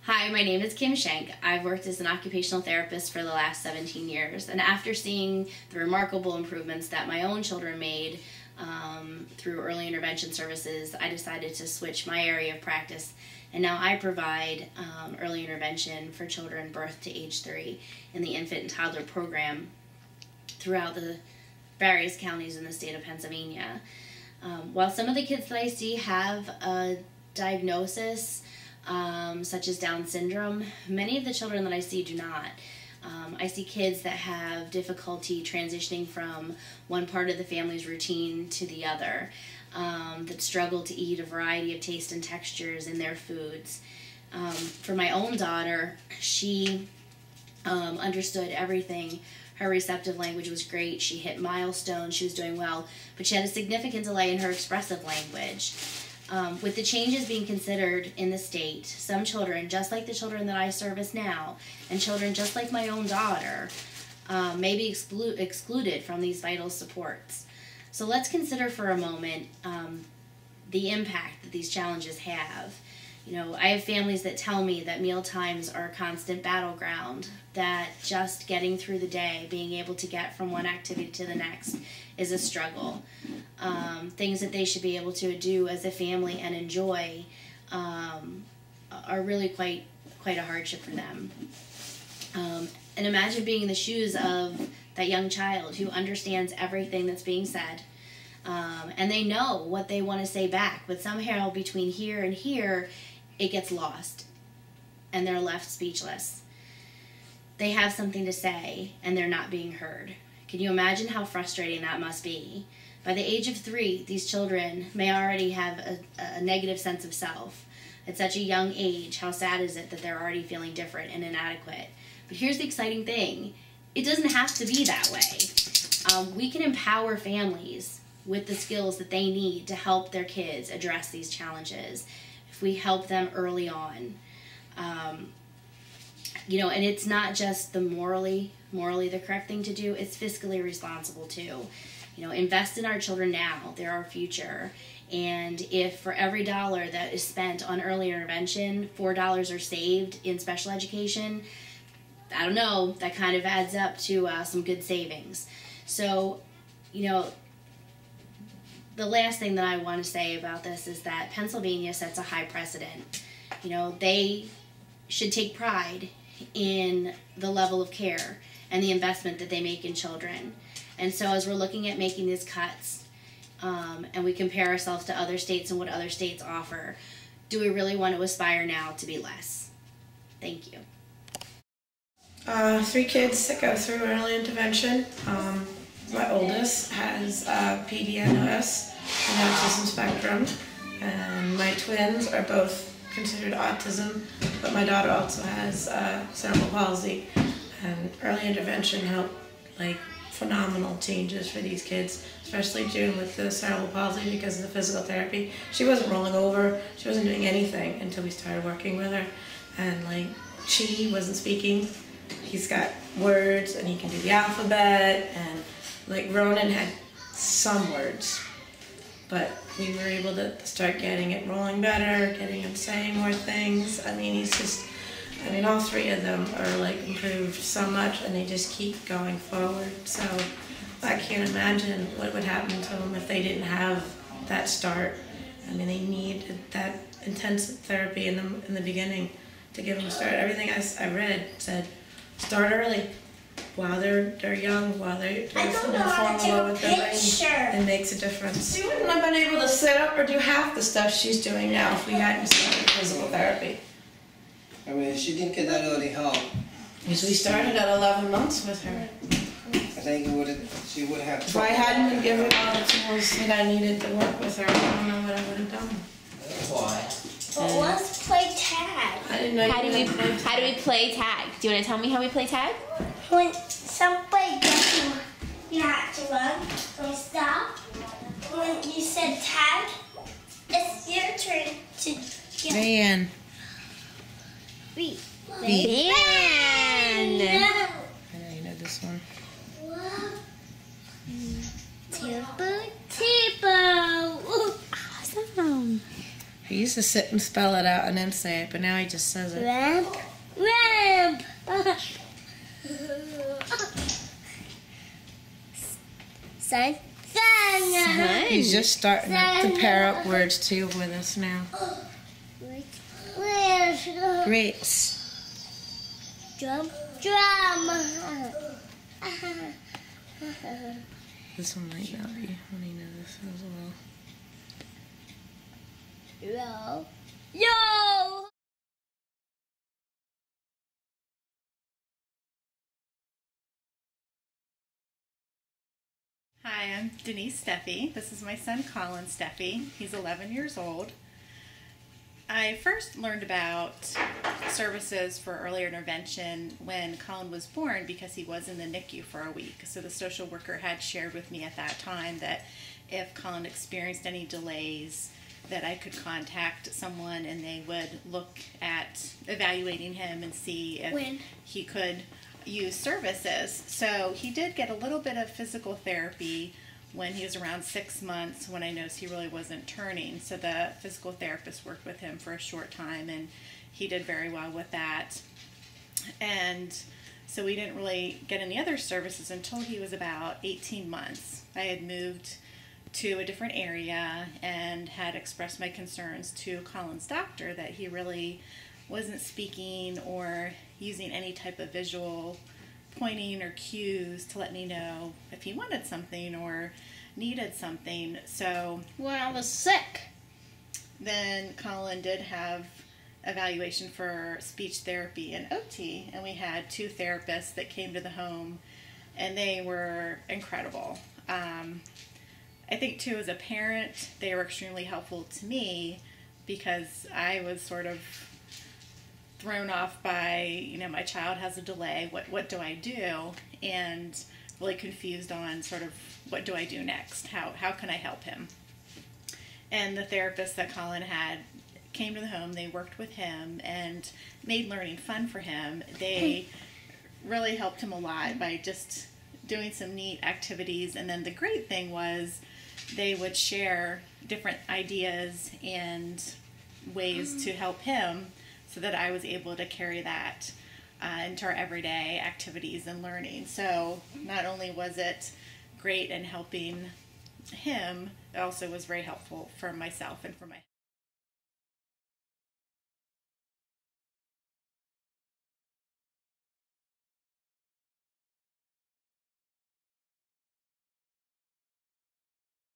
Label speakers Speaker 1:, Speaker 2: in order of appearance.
Speaker 1: Hi, my name is Kim Schenk. I've worked as an occupational therapist for the last 17 years, and after seeing the remarkable improvements that my own children made through early intervention services, I decided to switch my area of practice, and now I provide early intervention for children birth to age 3 in the infant and toddler program throughout the various counties in the state of Pennsylvania. While some of the kids that I see have a diagnosis such as Down syndrome, many of the children that I see do not. I see kids that have difficulty transitioning from one part of the family's routine to the other, that struggle to eat a variety of taste and textures in their foods. For my own daughter, she understood everything. Her receptive language was great. She hit milestones. She was doing well, but she had a significant delay in her expressive language. With the changes being considered in the state, some children, just like the children that I service now, and children just like my own daughter, may be excluded from these vital supports. So let's consider for a moment the impact that these challenges have. You know, I have families that tell me that meal times are a constant battleground, that just getting through the day, being able to get from one activity to the next is a struggle. Things that they should be able to do as a family and enjoy are really quite a hardship for them. And imagine being in the shoes of that young child who understands everything that's being said, and they know what they want to say back, but somehow between here and here, it gets lost, and they're left speechless. They have something to say, and they're not being heard. Can you imagine how frustrating that must be? By the age of 3, these children may already have a negative sense of self. At such a young age, how sad is it that they're already feeling different and inadequate? But here's the exciting thing. It doesn't have to be that way. We can empower families with the skills that they need to help their kids address these challenges if we help them early on. You know, and it's not just the morally the correct thing to do, it's fiscally responsible too. You know, invest in our children now. They're our future. And if for every dollar that is spent on early intervention, $4 are saved in special education, I don't know, that kind of adds up to some good savings. So, you know, the last thing that I want to say about this is that Pennsylvania sets a high precedent. You know, they should take pride in the level of care and the investment that they make in children. And so as we're looking at making these cuts, and we compare ourselves to other states and what other states offer, do we really want to aspire now to be less? Thank you.
Speaker 2: 3 kids that go through early intervention. My oldest has PDNOS, an autism spectrum, and my twins are both considered autism, but my daughter also has cerebral palsy. And early intervention helped, like, phenomenal changes for these kids, especially June with the cerebral palsy because of the physical therapy. She wasn't rolling over, she wasn't doing anything until we started working with her. And, like, she wasn't speaking. He's got words and he can do the alphabet, and like Ronan had some words, but we were able to start getting it rolling better, getting him saying more things. I mean, all 3 of them are like improved so much, and they just keep going forward. So I can't imagine what would happen to them if they didn't have that start. I mean, they need that intensive therapy in the beginning to give them a start. Everything I read said start early, while they're young, while they're formula with their brain. It makes a difference. She wouldn't have been able to sit up or do half the stuff she's doing now if we hadn't started physical therapy.
Speaker 3: I mean, she didn't get that early help.
Speaker 2: Because we started at 11 months with her.
Speaker 3: I think she would have.
Speaker 2: If I hadn't been given all the tools that I needed to work with her, I don't know what I would have done.
Speaker 3: Why?
Speaker 4: Well, let's play tag.
Speaker 2: I didn't know. How
Speaker 5: do we play tag? Do you want to tell me how we play tag?
Speaker 4: When somebody gets you have to run or stop. When you said tag, it's your turn to get.
Speaker 2: Van.
Speaker 5: Van.
Speaker 2: I know you know this one.
Speaker 4: Tipo.
Speaker 5: Awesome.
Speaker 2: He used to sit and spell it out and then say it, but now he just says it.
Speaker 4: Ramp. Ramp. Sun. Sun.
Speaker 2: He's just starting to pair up words too with us now. Grapes.
Speaker 4: Drum. Drum.
Speaker 2: This one might not be when he knows as well.
Speaker 4: Yo. Yo.
Speaker 6: Hi, I'm Denise Steffi. This is my son Colin Steffi. He's 11 years old. I first learned about services for early intervention when Colin was born because he was in the NICU for a week. So the social worker had shared with me at that time that if Colin experienced any delays, that I could contact someone and they would look at evaluating him and see if he could use services. So he did get a little bit of physical therapy when he was around 6 months, when I noticed he really wasn't turning. So the physical therapist worked with him for a short time and he did very well with that. And so we didn't really get any other services until he was about 18 months. I had moved to a different area and had expressed my concerns to Colin's doctor that he really wasn't speaking or using any type of visual pointing or cues to let me know if he wanted something or needed something. So
Speaker 4: When I was sick.
Speaker 6: then Colin did have evaluation for speech therapy and OT, and we had 2 therapists that came to the home and they were incredible. I think too, as a parent, they were extremely helpful to me because I was sort of thrown off by, you know, my child has a delay, what do I do? And really confused on sort of what do I do next? How can I help him? And the therapist that Colin had came to the home, they worked with him and made learning fun for him. They really helped him a lot by just doing some neat activities. And then the great thing was they would share different ideas and ways to help him so that I was able to carry that into our everyday activities and learning. So not only was it great in helping him, it also was very helpful for myself and for my